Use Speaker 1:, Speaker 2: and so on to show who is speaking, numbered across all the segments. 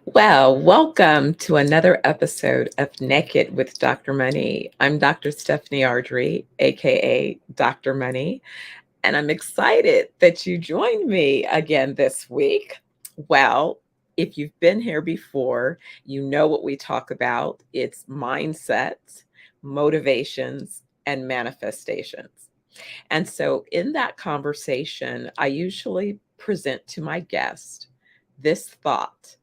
Speaker 1: Well, welcome to another episode of Naked with Dr. Money. I'm Dr. Stephanie Ardrey, aka Dr. Money, and I'm excited that you joined me again this week. Well, if you've been here before, you know what we talk about. It's mindsets, motivations, and manifestations. And so in that conversation, I usually present to my guest this thought.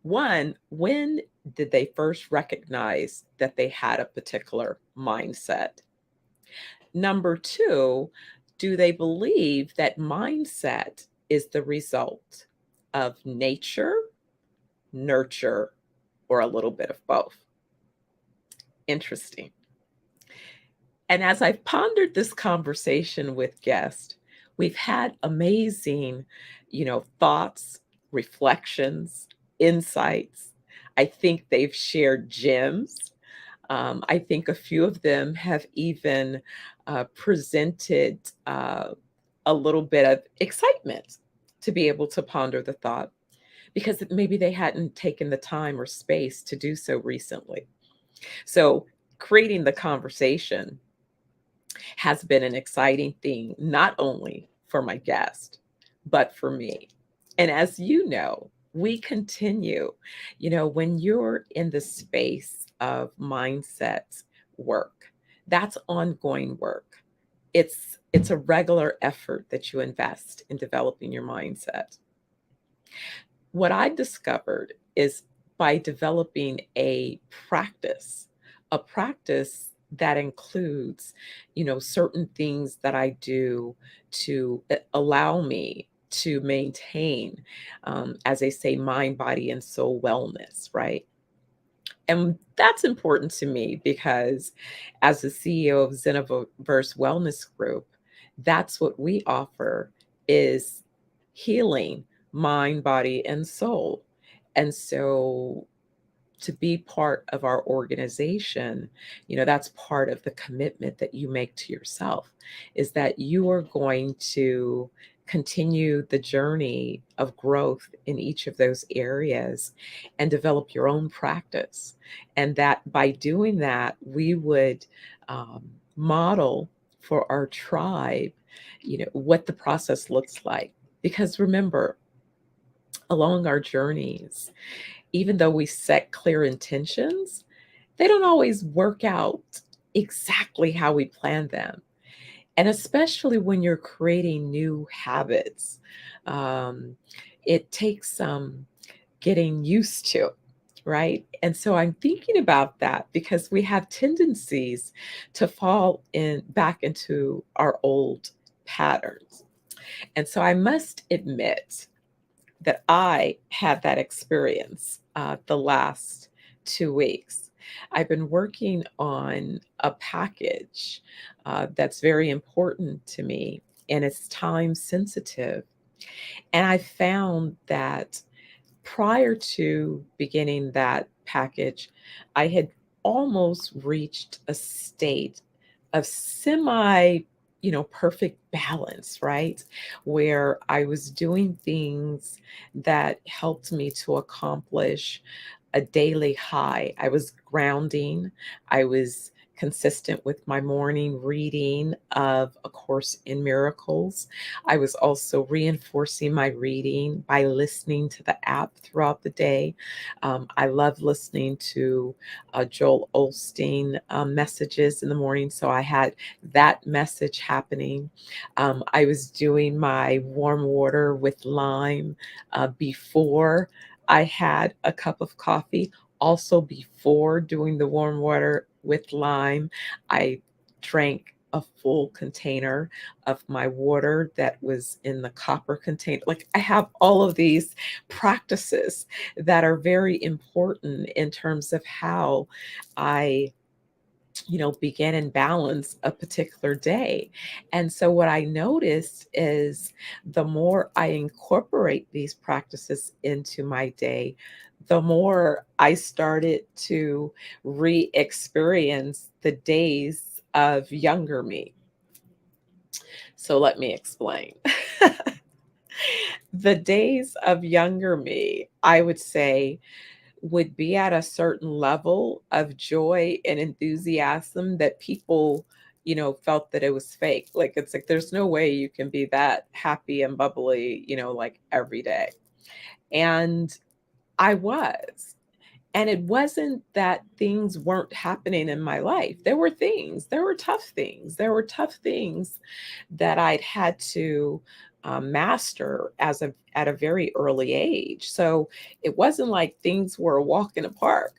Speaker 1: One, when did they first recognize that they had a particular mindset? Number two, do they believe that mindset is the result of nature, nurture, or a little bit of both? Interesting. And as I've pondered this conversation with guests, we've had amazing, thoughts, reflections, insights. I think they've shared gems. I think a few of them have even presented a little bit of excitement to be able to ponder the thought because maybe they hadn't taken the time or space to do so recently. So, creating the conversation has been an exciting thing, not only for my guest, but for me. And as you know, we continue, when you're in the space of mindset work, that's ongoing work. It's a regular effort that you invest in developing your mindset. What I discovered is by developing a practice that includes, certain things that I do to allow me to maintain, as they say, mind, body, and soul wellness, right? And that's important to me because as the CEO of ZenoVerse Wellness Group, that's what we offer is healing mind, body, and soul. And so to be part of our organization, that's part of the commitment that you make to yourself is that you are going to continue the journey of growth in each of those areas and develop your own practice. And that by doing that, we would model for our tribe, what the process looks like. Because remember, along our journeys, even though we set clear intentions, they don't always work out exactly how we plan them. And especially when you're creating new habits, um, it takes some getting used to, right? And so I'm thinking about that because we have tendencies to fall in back into our old patterns. And so I must admit that I had that experience the last 2 weeks. I've been working on a package that's very important to me and it's time sensitive. And I found that prior to beginning that package, I had almost reached a state of semi, perfect balance, right? Where I was doing things that helped me to accomplish a daily high. I was grounding, I was consistent with my morning reading of A Course in Miracles. I was also reinforcing my reading by listening to the app throughout the day. I love listening to Joel Osteen messages in the morning. So I had that message happening. I was doing my warm water with lime before I had a cup of coffee. Also, before doing the warm water with lime, I drank a full container of my water that was in the copper container. Like I have all of these practices that are very important in terms of how I begin and balance a particular day. And so what I noticed is the more I incorporate these practices into my day, the more I started to re-experience the days of younger me. So let me explain. The days of younger me, I would say, would be at a certain level of joy and enthusiasm that people, felt that it was fake. Like, it's like, there's no way you can be that happy and bubbly, like every day. And I was. And it wasn't that things weren't happening in my life. There were things, there were tough things, there were tough things that I'd had to master at a very early age. So it wasn't like things were a walk in the park,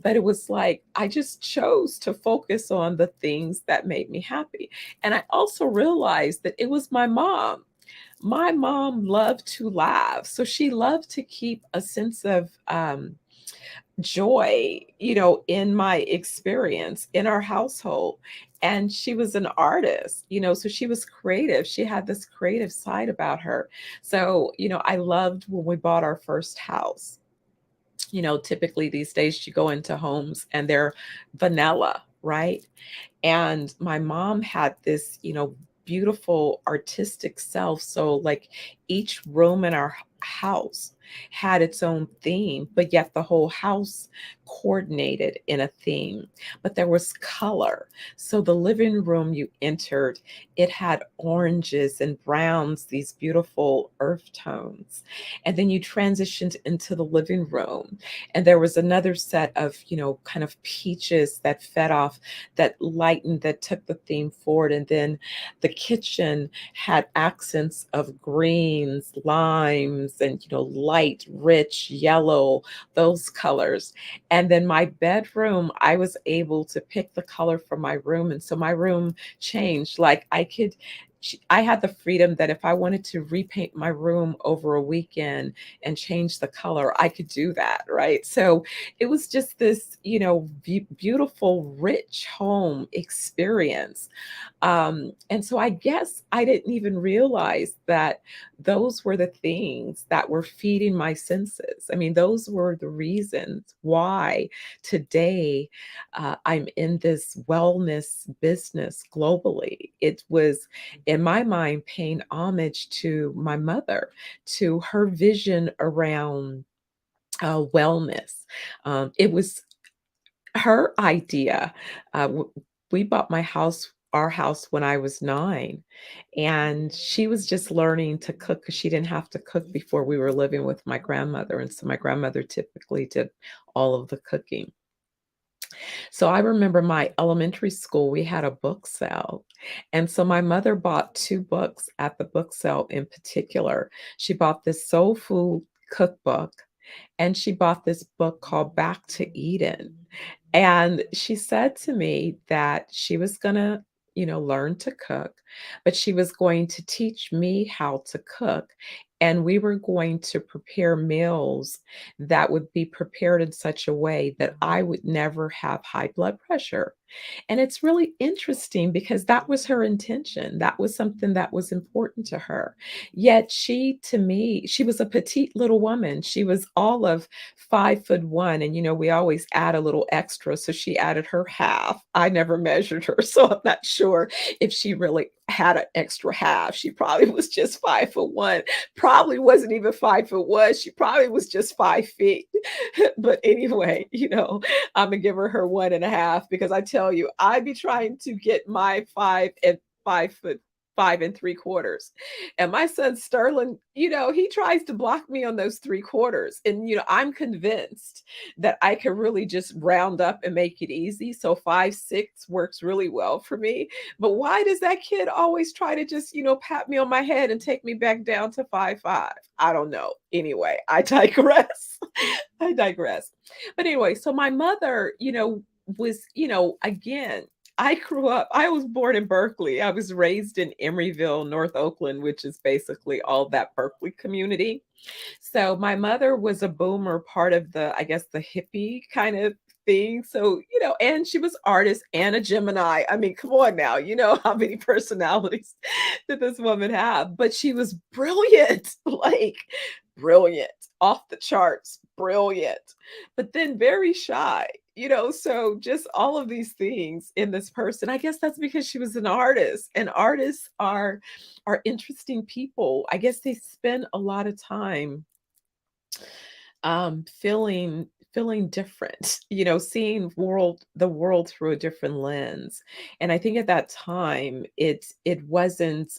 Speaker 1: but it was like I just chose to focus on the things that made me happy. And I also realized that it was my mom. My mom loved to laugh. So she loved to keep a sense of joy, in my experience in our household. And she was an artist, so she was creative. She had this creative side about her. So, I loved when we bought our first house. Typically these days you go into homes and they're vanilla, right? And my mom had this, beautiful artistic self. So, like, each room in our house had its own theme, but yet the whole house coordinated in a theme. But there was color. So, the living room you entered, it had oranges and browns, these beautiful earth tones. And then you transitioned into the living room, and there was another set of, kind of peaches that fed off, that lightened, that took the theme forward. And then the kitchen had accents of greens, limes, and, light, rich yellow, those colors. And then my bedroom, I was able to pick the color from my room. And so my room changed. Like, I had the freedom that if I wanted to repaint my room over a weekend and change the color, I could do that, right? So it was just this, beautiful, rich home experience. And so I guess I didn't even realize that those were the things that were feeding my senses. I mean, those were the reasons why today I'm in this wellness business globally. It was, in my mind, paying homage to my mother, to her vision around wellness. It was her idea. We bought our house when I was 9, and she was just learning to cook because she didn't have to cook before. We were living with my grandmother, and so my grandmother typically did all of the cooking. So I remember my elementary school, we had a book sale. And so my mother bought 2 books at the book sale in particular. She bought this soul food cookbook, and she bought this book called Back to Eden. And she said to me that she was gonna, learn to cook, but she was going to teach me how to cook. And we were going to prepare meals that would be prepared in such a way that I would never have high blood pressure. And it's really interesting because that was her intention. That was something that was important to her. Yet she, to me, she was a petite little woman. She was all of 5'1", and we always add a little extra. So she added her half. I never measured her, so I'm not sure if she really had an extra half. She probably was just 5'1", probably wasn't even 5'1". She probably was just 5 feet. But anyway, I'm gonna give her 1.5, because I tell you, I be trying to get my 5 and 5 foot 5 3/4. And my son Sterling, he tries to block me on those 3/4. And I'm convinced that I can really just round up and make it easy. So 5'6" works really well for me. But why does that kid always try to just, pat me on my head and take me back down to 5'5"? I don't know. Anyway, I digress. I digress. But anyway, so my mother, was, again, I was born in Berkeley. I was raised in Emeryville, North Oakland, which is basically all that Berkeley community. So my mother was a boomer, part of the, I guess, the hippie kind of thing. So, and she was artist and a Gemini. I mean, come on now, how many personalities did this woman have? But she was brilliant, like brilliant, off the charts, brilliant, but then very shy. So just all of these things in this person. I guess that's because she was an artist, and artists are interesting people. I guess they spend a lot of time feeling different, seeing the world through a different lens. And I think at that time it wasn't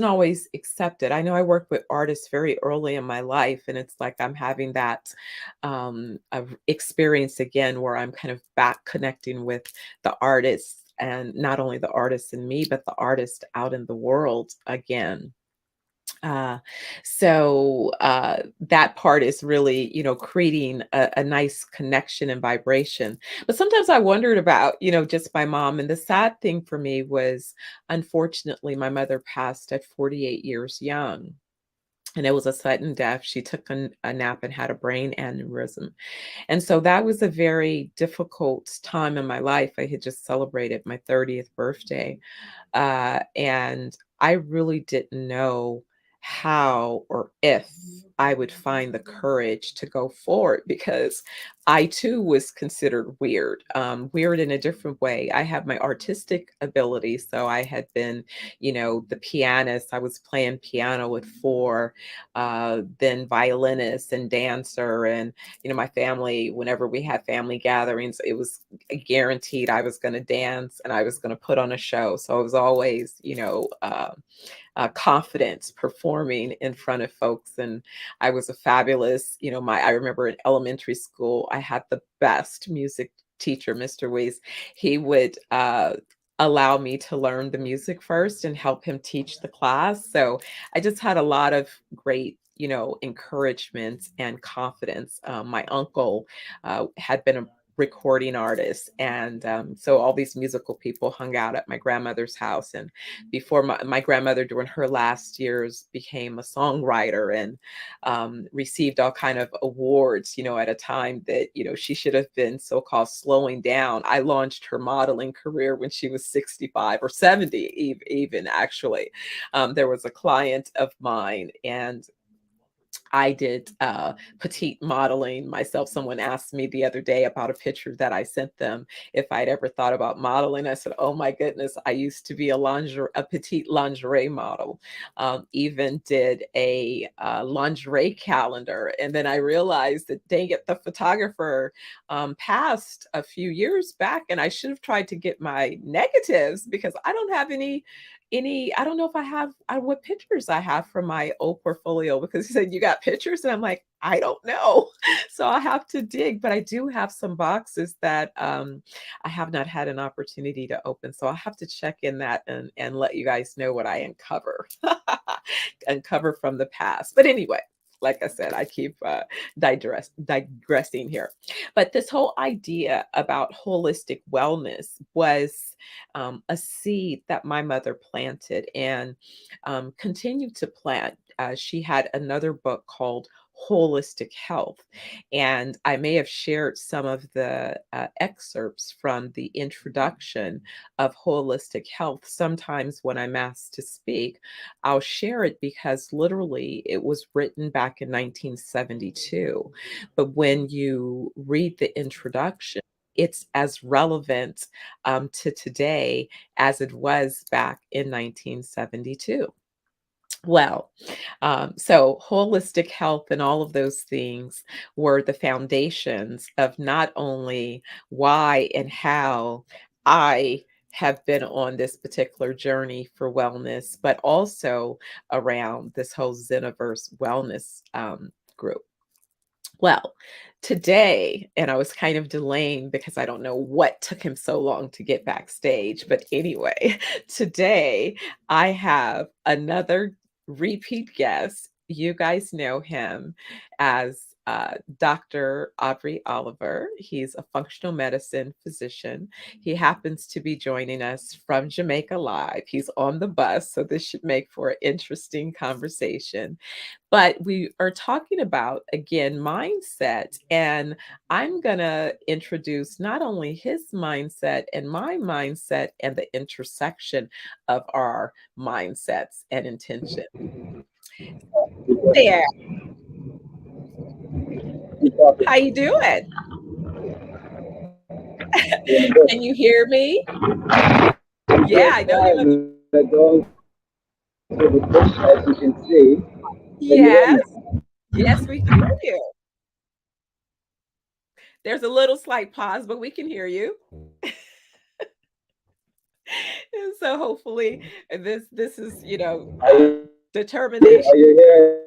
Speaker 1: always accepted. I know I worked with artists very early in my life, and it's like I'm having that experience again where I'm kind of back connecting with the artists, and not only the artists in me, but the artist out in the world again. uh, that part is really, creating a nice connection and vibration. But sometimes I wondered about, just my mom. And the sad thing for me was, unfortunately, my mother passed at 48 years young. And it was a sudden death. She took a nap and had a brain aneurysm. And so that was a very difficult time in my life. I had just celebrated my 30th birthday. And I really didn't know how or if I would find the courage to go forward, because I too was considered weird, weird in a different way. I have my artistic ability. So I had been, the pianist. I was playing piano at 4, then violinist and dancer. And, my family, whenever we had family gatherings, it was guaranteed I was going to dance and I was going to put on a show. So I was always, confident performing in front of folks. And I was a fabulous, I remember in elementary school, I had the best music teacher, Mr. Weiss. He would allow me to learn the music first and help him teach the class. So I just had a lot of great, encouragement and confidence. My uncle had been a recording artist, and so all these musical people hung out at my grandmother's house. And before my grandmother, during her last years, became a songwriter, and received all kind of awards, at a time that, she should have been so-called slowing down. I launched her modeling career when she was 65 or 70, even actually. There was a client of mine, and I did petite modeling myself. Someone asked me the other day about a picture that I sent them, if I'd ever thought about modeling. I said, "Oh my goodness, I used to be a petite lingerie model. Even did a lingerie calendar." And then I realized that, dang it, the photographer passed a few years back, and I should have tried to get my negatives, because I don't have any. I don't know if I have what pictures I have from my old portfolio, because he said, "You got pictures?" And I'm like, "I don't know." So I have to dig, but I do have some boxes that I have not had an opportunity to open. So I'll have to check in that, and let you guys know what I uncover. Uncover from the past. But anyway, like I said, I keep digressing here. But this whole idea about holistic wellness was a seed that my mother planted, and continued to plant. She had another book called Holistic Health. And I may have shared some of the excerpts from the introduction of Holistic Health. Sometimes when I'm asked to speak, I'll share it, because literally it was written back in 1972. But when you read the introduction, it's as relevant to today as it was back in 1972. Well, so holistic health and all of those things were the foundations of not only why and how I have been on this particular journey for wellness, but also around this whole ZenoVerse Wellness Group. Well, today, and I was kind of delaying because I don't know what took him so long to get backstage. But anyway, today I have another repeat guest. You guys know him as Dr. Aubrey Oliver. He's a functional medicine physician. He happens to be joining us from Jamaica live. He's on the bus, so this should make for an interesting conversation. But we are talking about, again, mindset. And I'm going to introduce not only his mindset and my mindset, and the intersection of our mindsets and intention. There. How you doing?
Speaker 2: in the bush.
Speaker 1: Can you hear me? Yeah,
Speaker 2: Yes,
Speaker 1: I know you have.
Speaker 2: fine. We're going through the bush, as you can see. Can you hear
Speaker 1: Yes,
Speaker 2: me?
Speaker 1: yes, we can hear you. There's a little slight pause, but we can hear you. And so hopefully this is,
Speaker 2: Are
Speaker 1: determination.
Speaker 2: are you hearing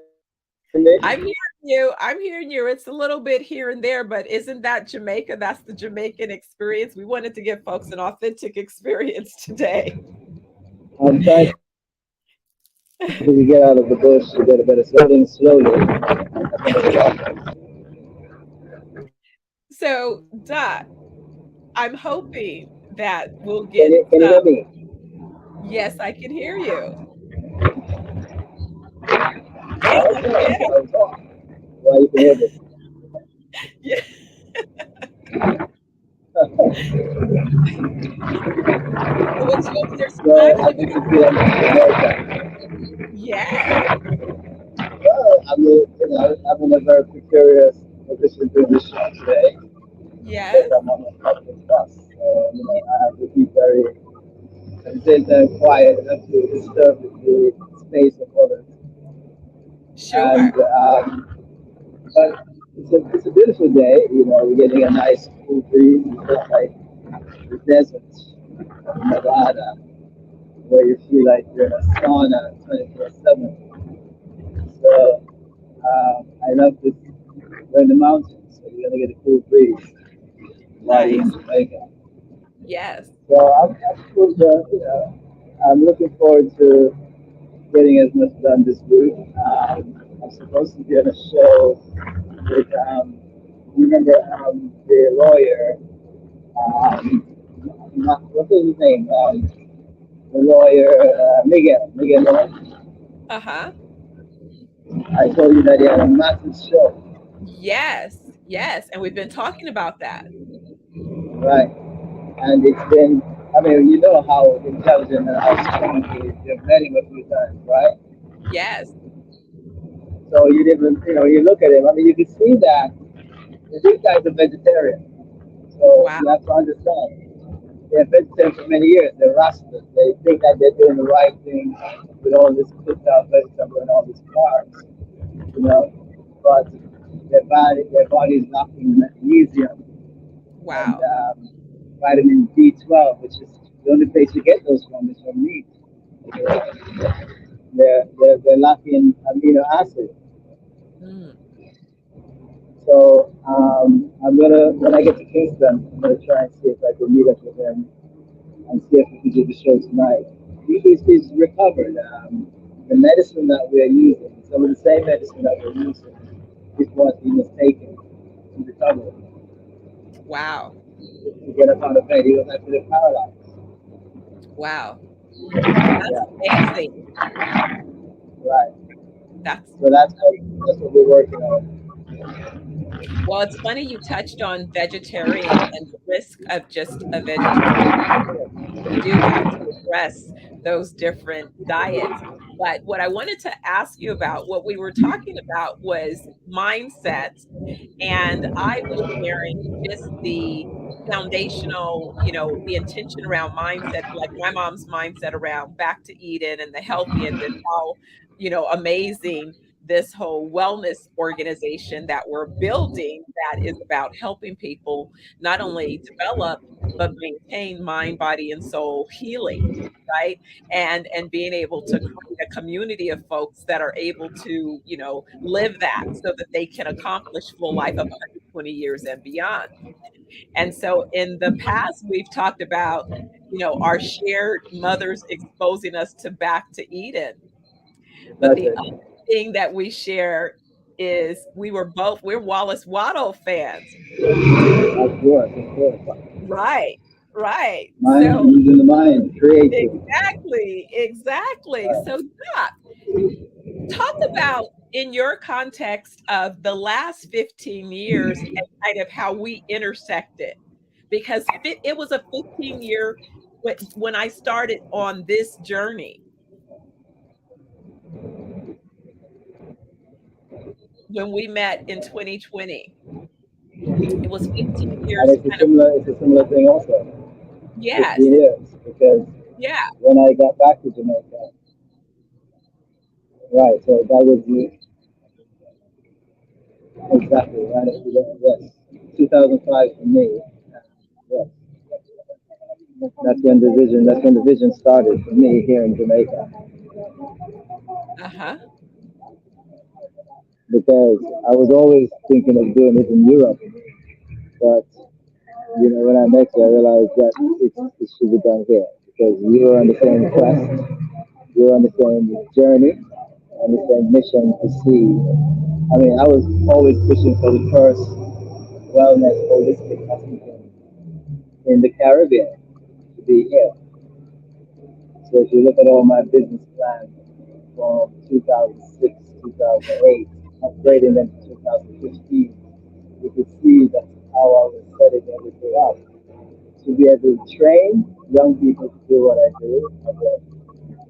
Speaker 2: me?
Speaker 1: I'm hearing you. I'm hearing you. It's a little bit here and there, but isn't that Jamaica? That's the Jamaican experience. We wanted to give folks an authentic experience today.
Speaker 2: I'm trying to get out of the bush to get a better slowing slowly.
Speaker 1: So, Dot, I'm hoping that we'll
Speaker 2: Can
Speaker 1: get
Speaker 2: you hear
Speaker 1: some.
Speaker 2: me?
Speaker 1: Yes, I can hear you. Yes, I
Speaker 2: Okay,
Speaker 1: can.
Speaker 2: I'll talk. Well, you can hear me.
Speaker 1: Yeah. So there's some
Speaker 2: So,
Speaker 1: times
Speaker 2: as
Speaker 1: when
Speaker 2: you can see, I'm in Jamaica.
Speaker 1: yes,
Speaker 2: Well, I'm in a very precarious position to this show today because
Speaker 1: yes,
Speaker 2: I'm on a public bus. So, I have to be very, at the same time, quiet enough to disturb the space of others.
Speaker 1: sure.
Speaker 2: And, but it's a beautiful day. We're getting a nice cool breeze. It's not like the desert of Nevada where you feel like you're in a sauna 24/7. So I love this. We're in the mountains, so you're gonna get a cool breeze while you're in
Speaker 1: Nice.
Speaker 2: Jamaica.
Speaker 1: Yes.
Speaker 2: So I'm looking forward to getting as much done this week. I'm supposed to be on a show with, you remember the lawyer, what's his name? The lawyer, Miguel.
Speaker 1: Uh-huh.
Speaker 2: I told you that he had a massive show,
Speaker 1: Yes. Yes. And we've been talking about that.
Speaker 2: right? And it's been, I mean, you know how intelligent and how strong he is. You've met him a few times, right?
Speaker 1: Yes.
Speaker 2: So you didn't, you look at him. I mean, you can see that this guy's a vegetarian. So
Speaker 1: Wow.
Speaker 2: you have to understand. They're vegetarian for many years. They're rascals. They think that they're doing the right thing with all this cooked out vegetable and all these carbs, you know. But their body is lacking magnesium and
Speaker 1: Wow.
Speaker 2: vitamin B12, which is the only place you get those from is from meat. They're lacking amino acid.
Speaker 1: Mm.
Speaker 2: So when I get to Kingston, I'm gonna try and see if I can meet up with him and see if we can do the show tonight. He's recovered. The medicine that we're using, some of the same medicine that we're using, is what he was taking to recover,
Speaker 1: Wow.
Speaker 2: to get up out of bed. He was actually paralyzed.
Speaker 1: Wow. That's
Speaker 2: Yeah,
Speaker 1: amazing.
Speaker 2: right.
Speaker 1: That's
Speaker 2: So that's what we're working on.
Speaker 1: well, it's funny you touched on vegetarian and the risk of just a vegetarian diet. We do have to address those different diets. But what I wanted to ask you about, what we were talking about was mindset. And I was sharing just the foundational, the intention around mindset, like my mom's mindset around back to Eden and the healthy, and then how, amazing this whole wellness organization that we're building that is about helping people not only develop but maintain mind, body, and soul healing, right? And being able to create a community of folks that are able to, live that so that they can accomplish full life of 120 years and beyond. And so in the past, we've talked about, our shared mothers exposing us to back to Eden. But
Speaker 2: That's
Speaker 1: the
Speaker 2: it.
Speaker 1: other thing that we share is we're Wallace Waddle fans.
Speaker 2: Of course.
Speaker 1: Right, right.
Speaker 2: Mind,
Speaker 1: So
Speaker 2: using the mind, creating.
Speaker 1: exactly, exactly.
Speaker 2: Right.
Speaker 1: So Doc, talk about in your context of the last 15 years and kind of how we intersected, because it was a 15-year when I started on this journey when we met in 2020. It was 15
Speaker 2: And
Speaker 1: years kind of,
Speaker 2: it's a similar thing also.
Speaker 1: yes,
Speaker 2: 15 years, because
Speaker 1: yeah,
Speaker 2: when I got back to Jamaica, right, so that was exactly, right, yes, 2005 for me. Yes, that's when the vision started for me here in Jamaica,
Speaker 1: uh-huh,
Speaker 2: because I was always thinking of doing it in Europe, but when I met you, I realized that it should be done here because we were on the same quest, we were on the same journey, on the same mission to see. I mean, I was always pushing for the first wellness holistic hospital in the Caribbean to be here. So if you look at all my business plans from 2006, 2008, upgrading them to 2015, you could see that's how I was setting everything up to be able to train young people to do what I do as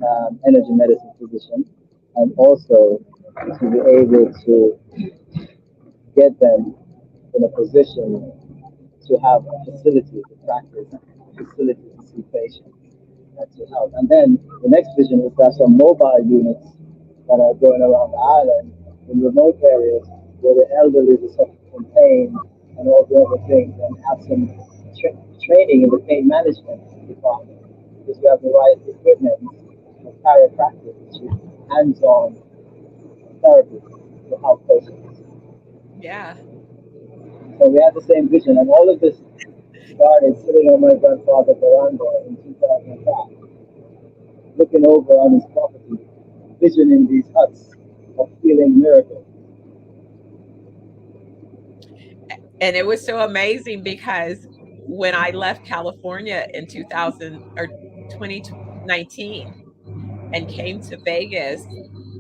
Speaker 2: an energy medicine physician, and also to be able to get them in a position to have a facility to practice, a facility to see patients, and to help. And then the next vision is to have some mobile units that are going around the island in remote areas where the elderly are suffering from pain and all the other things, and have some training in the pain management department because we have the right equipment for chiropractic, which is hands-on therapy to help patients.
Speaker 1: yeah.
Speaker 2: So we had the same vision, and all of this started sitting on my grandfather's veranda in 2005, looking over on his property, visioning these huts of healing miracles.
Speaker 1: And it was so amazing because when I left California in 2000 or 2019 and came to Vegas,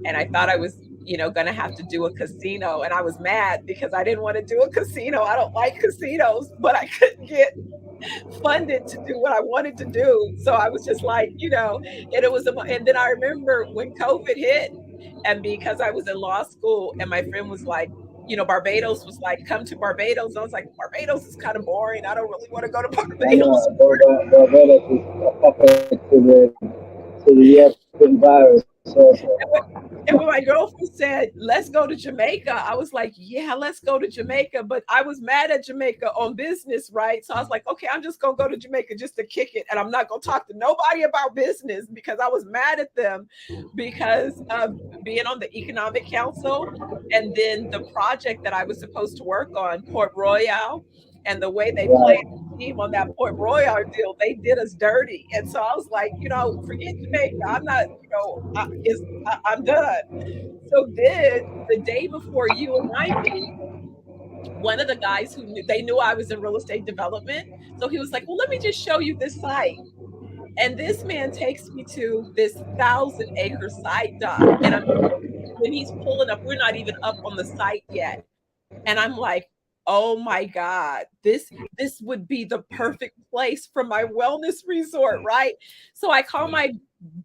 Speaker 1: and I thought I was, going to have to do a casino, and I was mad because I didn't want to do a casino. I don't like casinos, but I couldn't get funded to do what I wanted to do. So I was just like, and and then I remember when COVID hit, and because I was in law school and my friend was like, Barbados was like, come to Barbados. I was like, Barbados is kind of boring. I don't really want to go to
Speaker 2: And
Speaker 1: Barbados.
Speaker 2: Barbados is a puppet to the European virus also.
Speaker 1: And when my girlfriend said, let's go to Jamaica, I was like, yeah, let's go to Jamaica. But I was mad at Jamaica on business, right? So I was like, okay, I'm just going to go to Jamaica just to kick it. And I'm not going to talk to nobody about business because I was mad at them because of being on the Economic Council. And then the project that I was supposed to work on, Port Royal, and the way they played
Speaker 2: Right.
Speaker 1: the team on that Port Royal deal, they did us dirty. And so I was like, forget Jamaica. I'm not, I'm done. So then the day before you and I meet, one of the guys they knew I was in real estate development. So he was like, well, let me just show you this site. And this man takes me to this 1,000-acre site, Doc. And when he's pulling up, we're not even up on the site yet. And I'm like, oh my God, this would be the perfect place for my wellness resort, right? So I call my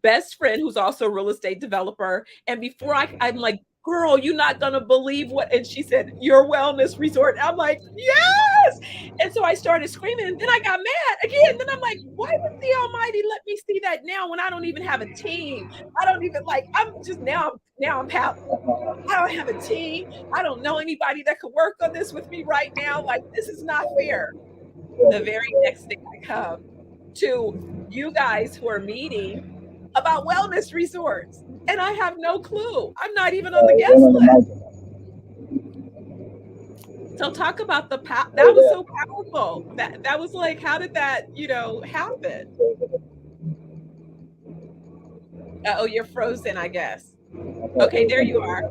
Speaker 1: best friend who's also a real estate developer. And before I'm like, girl, you're not gonna believe what, and she said, your wellness resort. I'm like, yes. And so I started screaming, and then I got mad again. Then I'm like, why would the Almighty let me see that now when I don't even have a team? I don't even like, I'm just now I'm pouting. I don't have a team. I don't know anybody that could work on this with me right now. Like, this is not fair. The very next day I come to you guys who are meeting about wellness resorts, and I have no clue. I'm not even on the
Speaker 2: Going
Speaker 1: guest
Speaker 2: on the
Speaker 1: list.
Speaker 2: mountain.
Speaker 1: So talk about
Speaker 2: Oh
Speaker 1: that was so
Speaker 2: yeah.
Speaker 1: powerful. That was like, how did that, happen? Oh, you're frozen, I guess. Okay, there you are.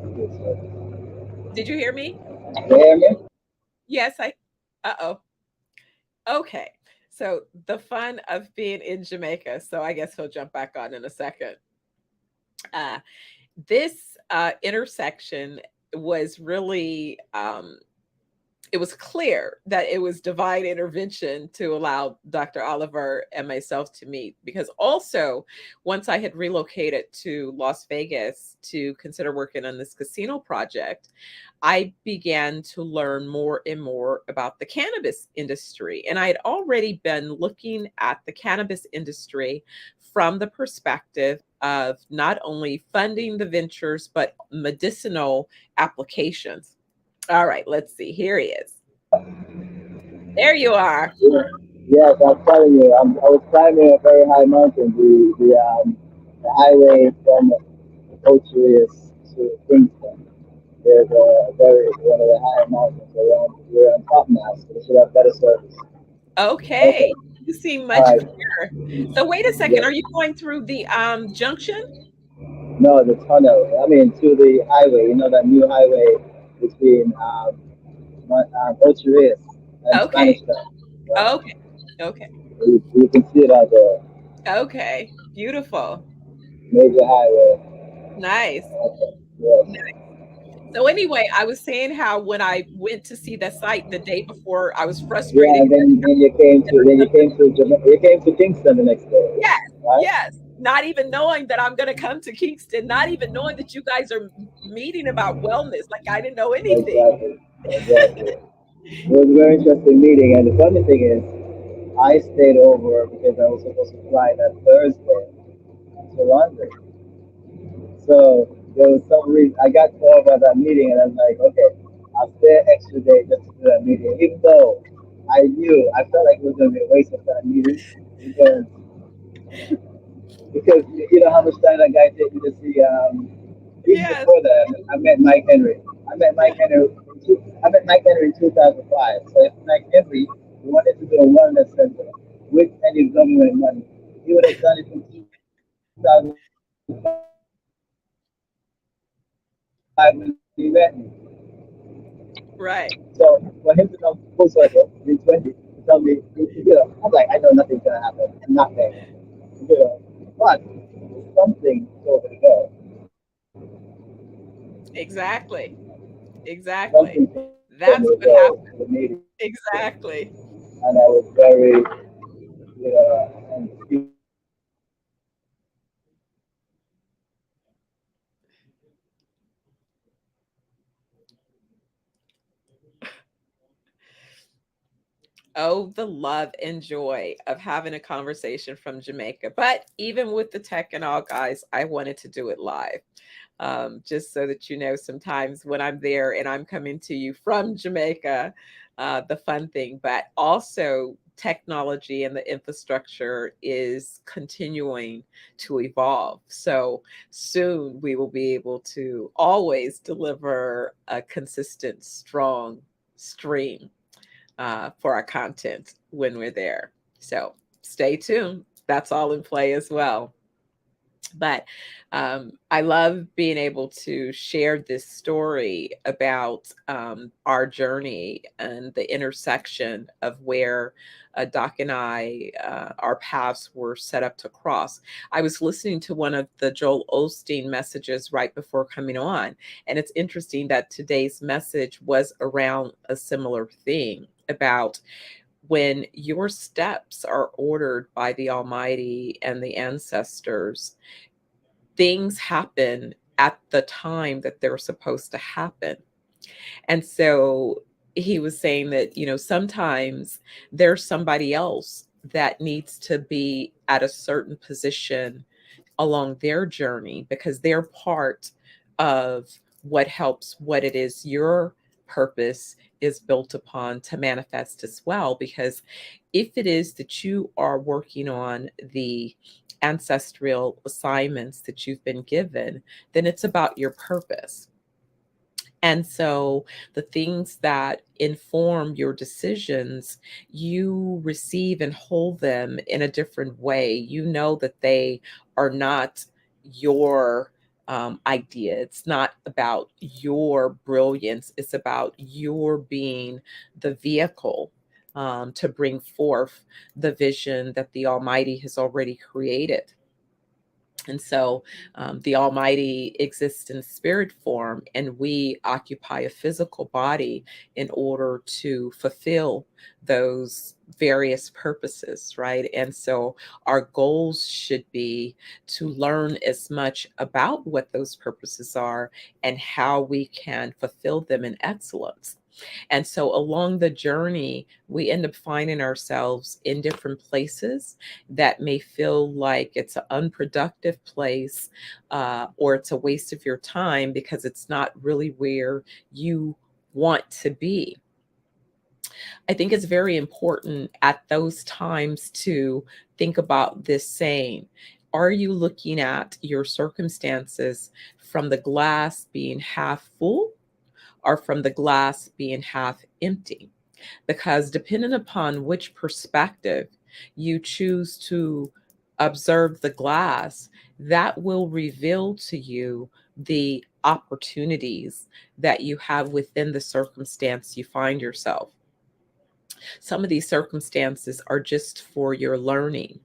Speaker 1: Did you hear me?
Speaker 2: You hear me?
Speaker 1: Yes, uh-oh. Okay. So the fun of being in Jamaica. So I guess he'll jump back on in a second. Uh, this intersection was really it was clear that it was divine intervention to allow Dr. Oliver and myself to meet, because also once I had relocated to Las Vegas to consider working on this casino project, I began to learn more and more about the cannabis industry. And I had already been looking at the cannabis industry from the perspective of not only funding the ventures, but medicinal applications. All right, let's see. Here he is. There you are.
Speaker 2: Yeah. Yes, I'm telling you, I was climbing a very high mountain, the highway from Ochias to Kingston. There's a very one of the higher mountains around. We're on top now, so we should have better service.
Speaker 1: Okay.
Speaker 2: Okay,
Speaker 1: You seem
Speaker 2: all
Speaker 1: much
Speaker 2: right.
Speaker 1: clearer. So wait a second.
Speaker 2: Yes.
Speaker 1: Are you going through the junction?
Speaker 2: No, the tunnel. I mean, to the highway. You know that new highway between Ochias and
Speaker 1: Okay.
Speaker 2: Spanish Town. Right.
Speaker 1: Okay. Okay.
Speaker 2: You can see it out there.
Speaker 1: Okay. Beautiful.
Speaker 2: Major highway.
Speaker 1: Nice.
Speaker 2: Okay. Yes.
Speaker 1: So anyway, I was saying how when I went to see the site the day before, I was
Speaker 2: Yeah,
Speaker 1: frustrated.
Speaker 2: and then you came to Kingston the next day,
Speaker 1: Yes,
Speaker 2: right?
Speaker 1: yes. Not even knowing that I'm going to come to Kingston, not even knowing that you guys are meeting about wellness. Like I didn't know anything.
Speaker 2: Exactly. Exactly. It was a very interesting meeting, and the funny thing is, I stayed over because I was supposed to fly that Thursday to London. So there was some reason I got called about that meeting, and I was like, okay, I'll stay an extra day just to do that meeting, even though I felt like it was going to be a waste of that meeting because you know how much time that guy took me to see. Even
Speaker 1: Yes.
Speaker 2: before that, I met Mike Henry. I met Mike Henry. I met Mike Henry in 2005. So if Mike Henry wanted to do a wellness center with any government money, he would have done it in 2005 when he met me.
Speaker 1: Right.
Speaker 2: So for him to come full circle in 20 to tell me, I'm like, I know nothing's gonna happen. Nothing. But something told me to go.
Speaker 1: Exactly. Exactly.
Speaker 2: Something told me to
Speaker 1: That's
Speaker 2: go
Speaker 1: what
Speaker 2: to the
Speaker 1: happened.
Speaker 2: meeting,
Speaker 1: Exactly.
Speaker 2: and I was very, and he was very
Speaker 1: Oh, the love and joy of having a conversation from Jamaica. But even with the tech and all, guys, I wanted to do it live. Just so that you know, sometimes when I'm there and I'm coming to you from Jamaica, the fun thing, but also technology and the infrastructure is continuing to evolve. So soon we will be able to always deliver a consistent, strong stream for our content when we're there. So stay tuned. That's all in play as well. But I love being able to share this story about our journey and the intersection of where Doc and I, our paths were set up to cross. I was listening to one of the Joel Osteen messages right before coming on, and it's interesting that today's message was around a similar thing about when your steps are ordered by the Almighty and the ancestors, things happen at the time that they're supposed to happen. And so he was saying that, sometimes there's somebody else that needs to be at a certain position along their journey because they're part of what helps what it is your purpose is built upon to manifest as well. Because if it is that you are working on the ancestral assignments that you've been given, then it's about your purpose. And so the things that inform your decisions, you receive and hold them in a different way. You know that they are not your idea. It's not about your brilliance. It's about your being the vehicle to bring forth the vision that the Almighty has already created. And so the Almighty exists in spirit form, and we occupy a physical body in order to fulfill those various purposes, right? And so our goals should be to learn as much about what those purposes are and how we can fulfill them in excellence. And so along the journey, we end up finding ourselves in different places that may feel like it's an unproductive place, or it's a waste of your time because it's not really where you want to be. I think it's very important at those times to think about this saying. Are you looking at your circumstances from the glass being half full or from the glass being half empty? Because depending upon which perspective you choose to observe the glass, that will reveal to you the opportunities that you have within the circumstance you find yourself. Some of these circumstances are just for your learning.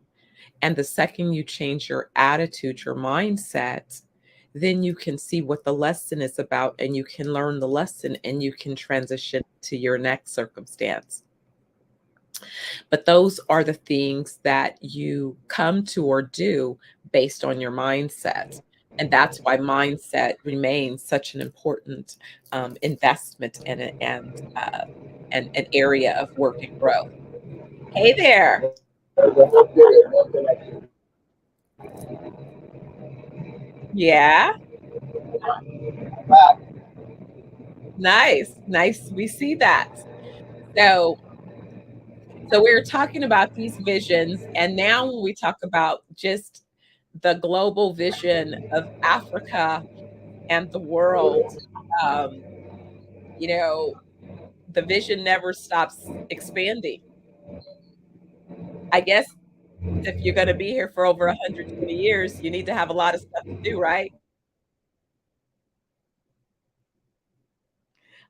Speaker 1: And the second you change your attitude, your mindset, then you can see what the lesson is about and you can learn the lesson and you can transition to your next circumstance. But those are the things that you come to or do based on your mindset. And that's why mindset remains such an important investment and an area of work and growth. Hey there. Yeah. Nice. Nice. We see that. So so we're talking about these visions, and now when we talk about just the global vision of Africa and the world, um, you know, the vision never stops expanding. I guess if you're going to be here for over 120 years, you need to have a lot of stuff to do, right?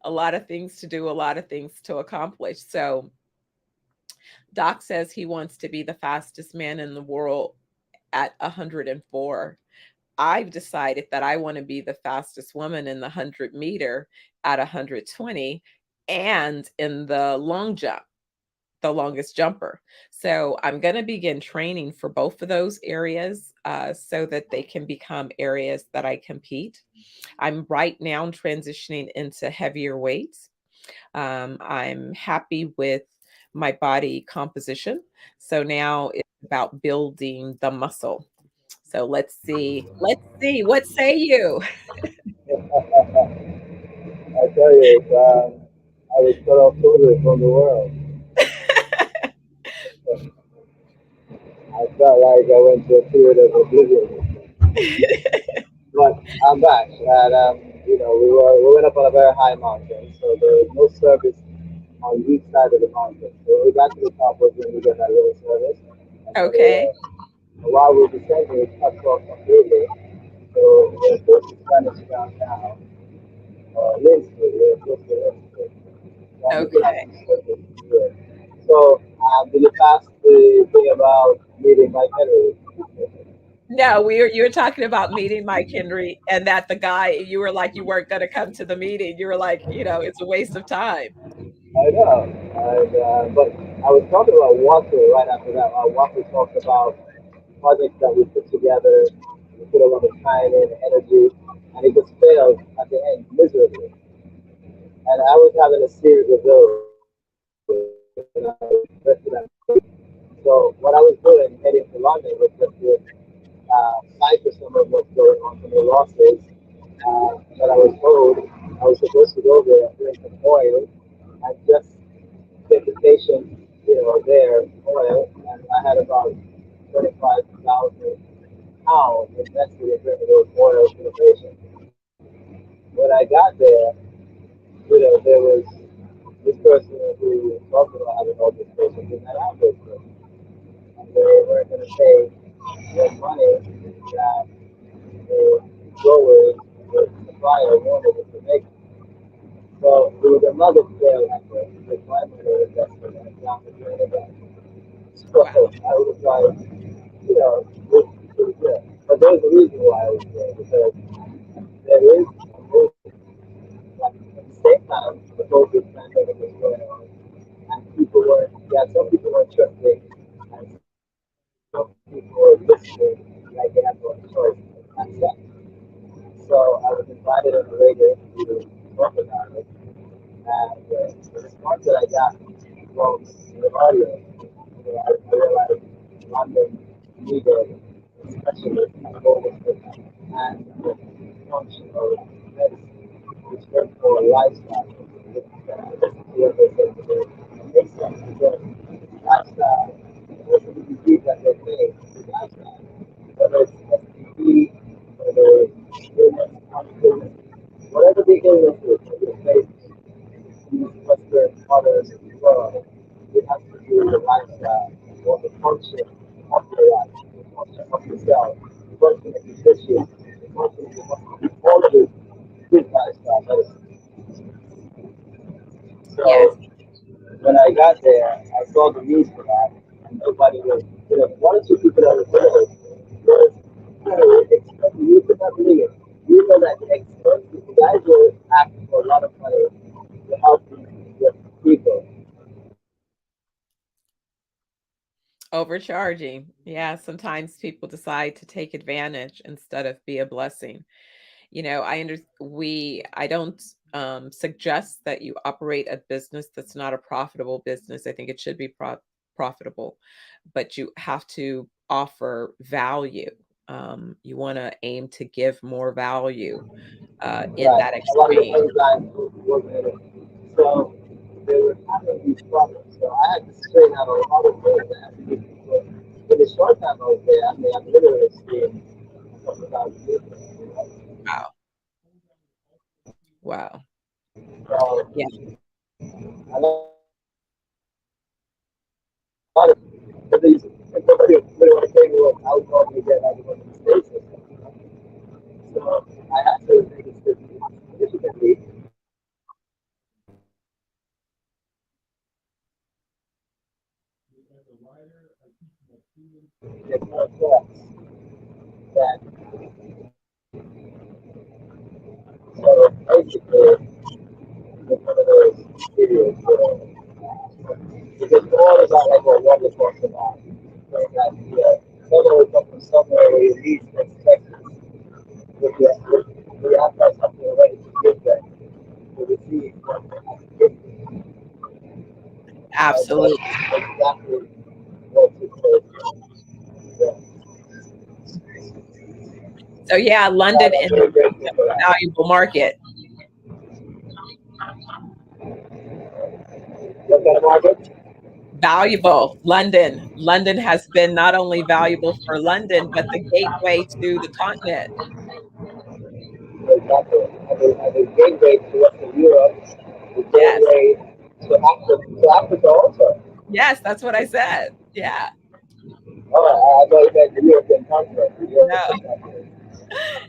Speaker 1: A lot of things to do, a lot of things to accomplish. So Doc says he wants to be the fastest man in the world at 104. I've decided that I want to be the fastest woman in the 100-meter at 120 and in the long jump, the longest jumper. So I'm going to begin training for both of those areas so that they can become areas that I compete. I'm right now transitioning into heavier weights. I'm happy with my body composition. So now it's about building the muscle. So let's see. Let's see. What say you?
Speaker 2: I tell you, I was cut off totally from the world. I felt like I went to a period of oblivion. But I'm back, and we went up on a very high mountain, so there was no service on each side of the mountain. So when we got to the top was when we got that little service, and so
Speaker 1: Okay.
Speaker 2: while we were descending, it cut off completely. So we're close to Spanish Town now, or Lindsay, we're close to Lindsay. So I'm looking at
Speaker 1: Okay.
Speaker 2: some service here. So did you pass the thing about meeting Mike Henry?
Speaker 1: No, you were talking about meeting Mike Henry and that the guy you were like you weren't going to come to the meeting. You were like, it's a waste of time.
Speaker 2: I know. But I was talking about Walker right after that. Walker talked about projects that we put together, we put a lot of time and energy, and it just failed at the end miserably. And I was having a series of those, and I was invested that money. So what I was doing, heading to London, was just to cipher some of what's going on, some of the losses that I was told. I was supposed to go there and bring some oil and just get the patient, there oil, and I had about 25,000 pounds invested in bringing those oils to the patient. When I got there, there was this person who was talking about having all this patient did not have those patients, and they were going to pay the money that the growers, the supplier wanted it to make. So it was another fail effort with my money investment and down the drain again. So
Speaker 1: Wow.
Speaker 2: I was like, this is good. But there's a reason why I was there because there is a movement. Like at the same time, the COVID pandemic was going on, and some people were trusting, and some people were listening like they had no choice and accept. So I was invited on the radio to talk about it, and the response that I got from the audience, I realized London needed a specialist at holistic and functional medicine, which meant for lifestyle. It makes sense because lifestyle, most of the disease that they're saying is lifestyle. Whether it's STD, whether it's illness, chronic whatever the illness is that you're facing, Western others as well, it has to do with the lifestyle or the function of your life, the function of yourself, the function of your tissue, the function of all of it is lifestyle medicine.
Speaker 1: Yes.
Speaker 2: So when I got there, I saw the need for that, and nobody was, one or two people that were there was, expensive. You could not believe it. You know that expensive. The guys were asking for a lot of money to help these people.
Speaker 1: Overcharging. Yeah, sometimes people decide to take advantage instead of be a blessing. I don't suggest that you operate a business that's not a profitable business. I think it should be profitable, but you have to offer value. You want to aim to give more value in
Speaker 2: Right.
Speaker 1: that
Speaker 2: A lot of the
Speaker 1: exchange.
Speaker 2: enzymes wasn't in it. So they were having these problems. So I had to straighten out a lot of things that had to do with in the short time I was there, I mean, I've literally seen a couple of thousand people.
Speaker 1: Wow. Wow.
Speaker 2: So
Speaker 1: Yeah,
Speaker 2: a lot of but these nobody really want to pay me what I was going to get like in the States or something. So I had to make it significantly get more class that so basically it's one of those videos where because all about like what one was talking about. So that somewhere come from somewhere where you least expect with you have to have something ready to give them to receive something as a gift. And that's
Speaker 1: absolutely.
Speaker 2: exactly what took place. Yeah.
Speaker 1: So yeah,
Speaker 2: And
Speaker 1: London
Speaker 2: I'm
Speaker 1: is
Speaker 2: very grateful
Speaker 1: a
Speaker 2: for that.
Speaker 1: valuable market.
Speaker 2: What kind of market?
Speaker 1: Valuable. London has been not only valuable for London, but the gateway to the continent.
Speaker 2: Exactly. And the gateway to Western Europe, the
Speaker 1: Yes.
Speaker 2: gateway to Africa also.
Speaker 1: Yes, that's what I said. Yeah.
Speaker 2: Oh, I thought you meant the European continent. The
Speaker 1: No.
Speaker 2: European continent.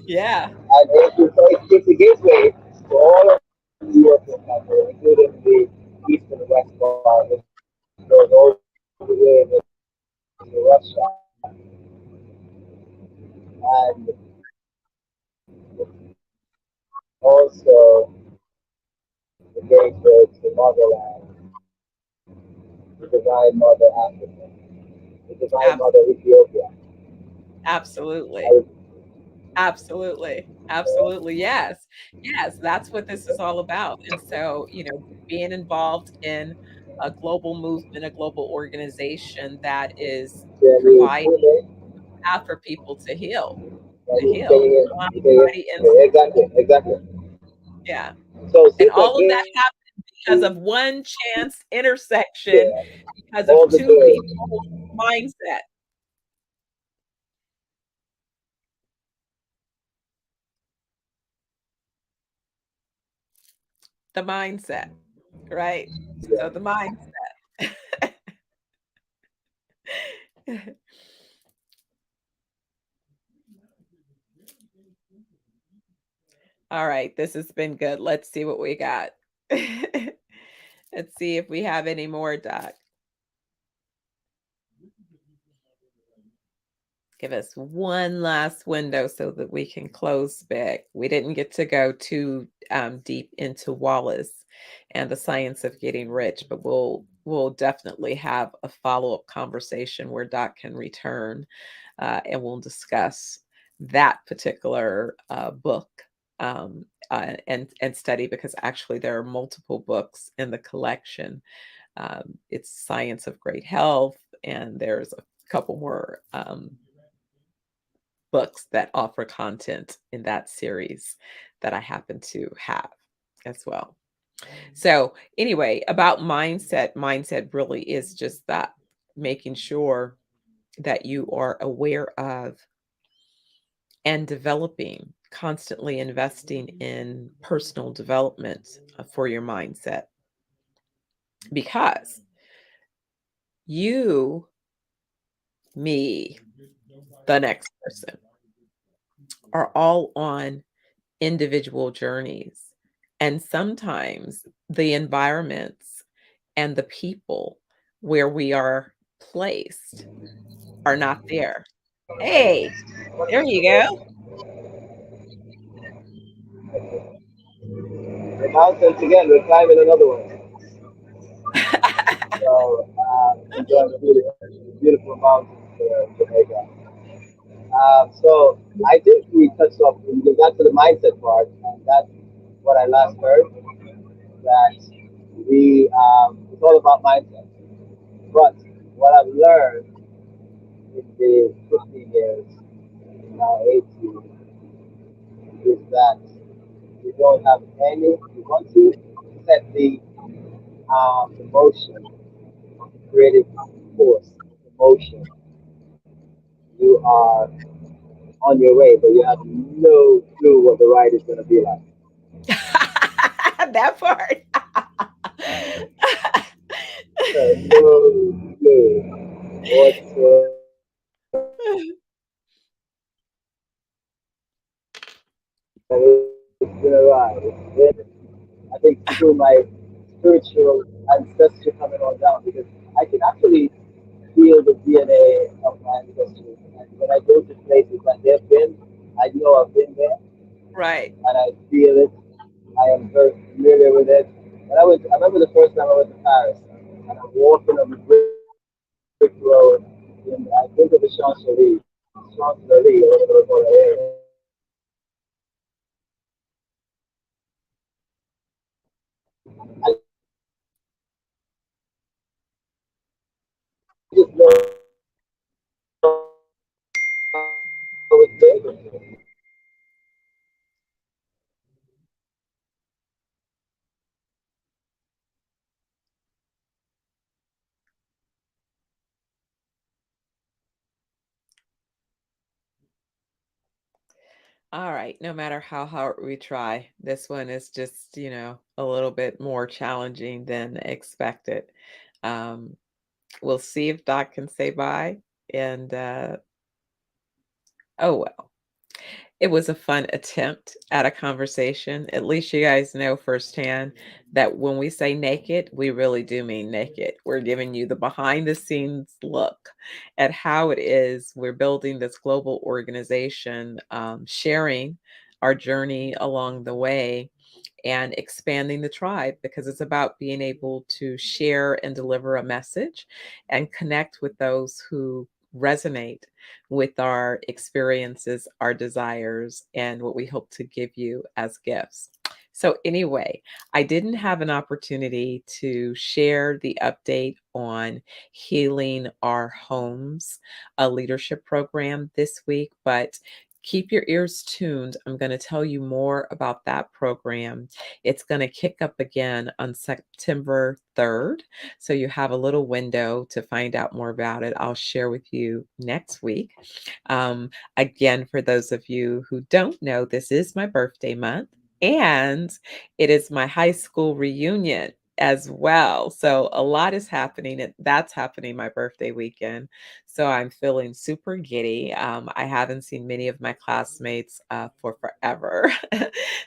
Speaker 1: Yeah.
Speaker 2: And it's the gateway to all of the European countries, including the east and west part, which goes all the way into Russia, and also the gateway to motherland, the divine mother Africa, the divine
Speaker 1: Ab-
Speaker 2: mother Ethiopia.
Speaker 1: absolutely.
Speaker 2: I,
Speaker 1: Absolutely. Absolutely. Yes. Yes, that's what this is all about. And so, being involved in a global movement, a global organization that is providing path for people to heal mind, body, and
Speaker 2: exactly, exactly.
Speaker 1: yeah.
Speaker 2: So
Speaker 1: And
Speaker 2: since I
Speaker 1: all of that
Speaker 2: came
Speaker 1: happened because of one chance intersection,
Speaker 2: there,
Speaker 1: because of
Speaker 2: all the
Speaker 1: two
Speaker 2: good,
Speaker 1: people mindset, the mindset, right? So the
Speaker 2: yeah,
Speaker 1: mindset. All right, this has been good. Let's see what we got. Let's see if we have any more, Doc. give us one last window so that we can close big. We didn't get to go too deep into Wallace and the science of getting rich, but we'll definitely have a follow-up conversation where Doc can return and we'll discuss that particular book and study, because actually there are multiple books in the collection. It's Science of Great Health, and there's a couple more books that offer content in that series that I happen to have as well. So, anyway, about mindset really is just that, making sure that you are aware of and developing, constantly investing in personal development for your mindset, because you, me, the next person are all on individual journeys. And sometimes the environments and the people where we are placed are not there. Hey, there you go.
Speaker 2: The mountains again, we're climbing another one. So, enjoying the beautiful mountains in Jamaica. So, I think we touched off, we got to the mindset part, and that's what I last heard, that it's all about mindset. But what I've learned in the 15 years, now 18, is that you don't have any, you want to set the emotion, creative force, emotion, you are on your way, but you have no clue what the ride is going to be like.
Speaker 1: That part.
Speaker 2: No clue whatsoever. It's been a ride. I think through my spiritual ancestry coming on down, because I can actually feel the DNA of my ancestry. And when I go to places that they've been, I know I've been there
Speaker 1: Right.
Speaker 2: and I feel it. I am very familiar with it. I remember the first time I went to Paris and I'm walking on the brick road in, I think of the Champs-Élysées, or whatever they call it. I just know it's there.
Speaker 1: All right. No matter how hard we try, this one is just, a little bit more challenging than expected. Um, we'll see if Doc can say bye. And oh well. It was a fun attempt at a conversation. At least you guys know firsthand that when we say naked, we really do mean naked. We're giving you the behind the scenes look at how it is we're building this global organization, sharing our journey along the way and expanding the tribe, because it's about being able to share and deliver a message and connect with those who resonate with our experiences, our desires, and what we hope to give you as gifts. So, anyway, I didn't have an opportunity to share the update on Healing Our Homes, a leadership program this week, but keep your ears tuned. I'm going to tell you more about that program. It's going to kick up again on September 3rd. So you have a little window to find out more about it. I'll share with you next week. Again, for those of you who don't know, this is my birthday month and it is my high school reunion as well. So a lot is happening. That's happening my birthday weekend. So I'm feeling super giddy. I haven't seen many of my classmates for forever.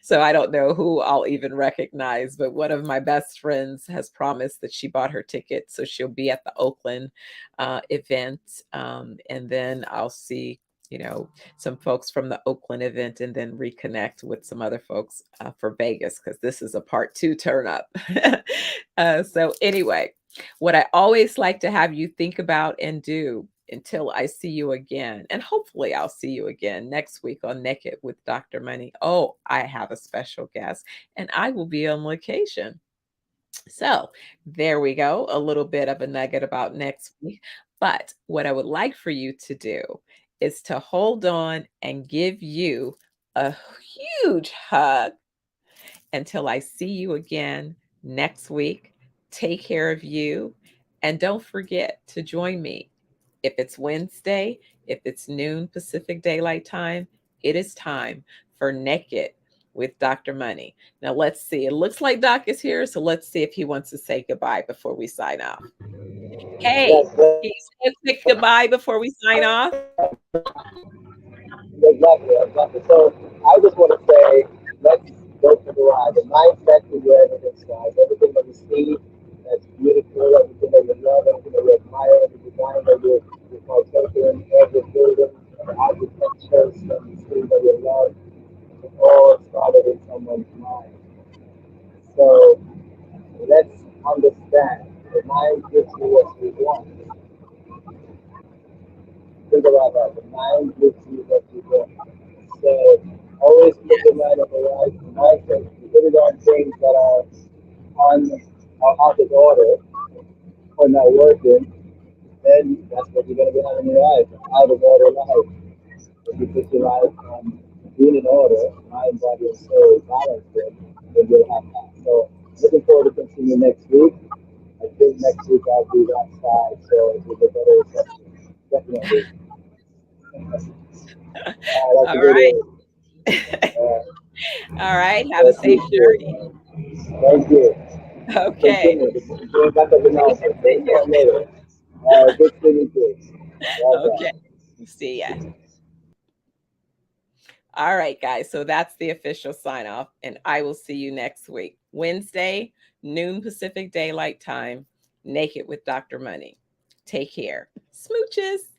Speaker 1: So I don't know who I'll even recognize, but one of my best friends has promised that she bought her ticket. So she'll be at the Oakland event. And then I'll see some folks from the Oakland event and then reconnect with some other folks for Vegas because this is a part 2 turn up. So anyway, what I always like to have you think about and do until I see you again, and hopefully I'll see you again next week on Naked with Dr. Money. Oh, I have a special guest and I will be on location. So there we go. A little bit of a nugget about next week. But what I would like for you to do is to hold on and give you a huge hug until I see you again next week. Take care of you. And don't forget to join me. If it's Wednesday, if it's noon Pacific Daylight Time, it is time for Naked with Dr. Money. Now, let's see. It looks like Doc is here, so let's see if he wants to say goodbye before we sign off. Hey,
Speaker 2: Yes,
Speaker 1: can you say a quick goodbye before we sign off?
Speaker 2: exactly, exactly. So I just want to say, let's go for the ride. The mindset is where everything starts. Everything that we see that's beautiful, everything that we love, everything that we admire, every design that we partake in, every building, the architecture, some things that we love, it all started in someone's mind. So let's understand the mind gives you what you want. Think about that. The mind gives you what you want. So always put your mind on the right mindset. You put it on things that are out of order or not working, then that's what you're gonna be having in your life, out of order life. If you put your life being in order, mind, body, and soul balanced, then you'll have that. So looking forward to continue next week. I think next week I'll be outside, so it will be a better reception. Definitely. That's
Speaker 1: All
Speaker 2: a good
Speaker 1: right.
Speaker 2: one.
Speaker 1: All right. Have a
Speaker 2: Thank
Speaker 1: safe
Speaker 2: you.
Speaker 1: journey.
Speaker 2: Thank you.
Speaker 1: Okay.
Speaker 2: Continue. Going back up and
Speaker 1: Please
Speaker 2: out. Maybe
Speaker 1: continue.
Speaker 2: more later. Good seeing you. Bye
Speaker 1: Okay.
Speaker 2: bye.
Speaker 1: See ya. All right, guys. So that's the official sign off, and I will see you next week, Wednesday, noon Pacific Daylight Time, Naked with Dr. Money. Take care. Smooches.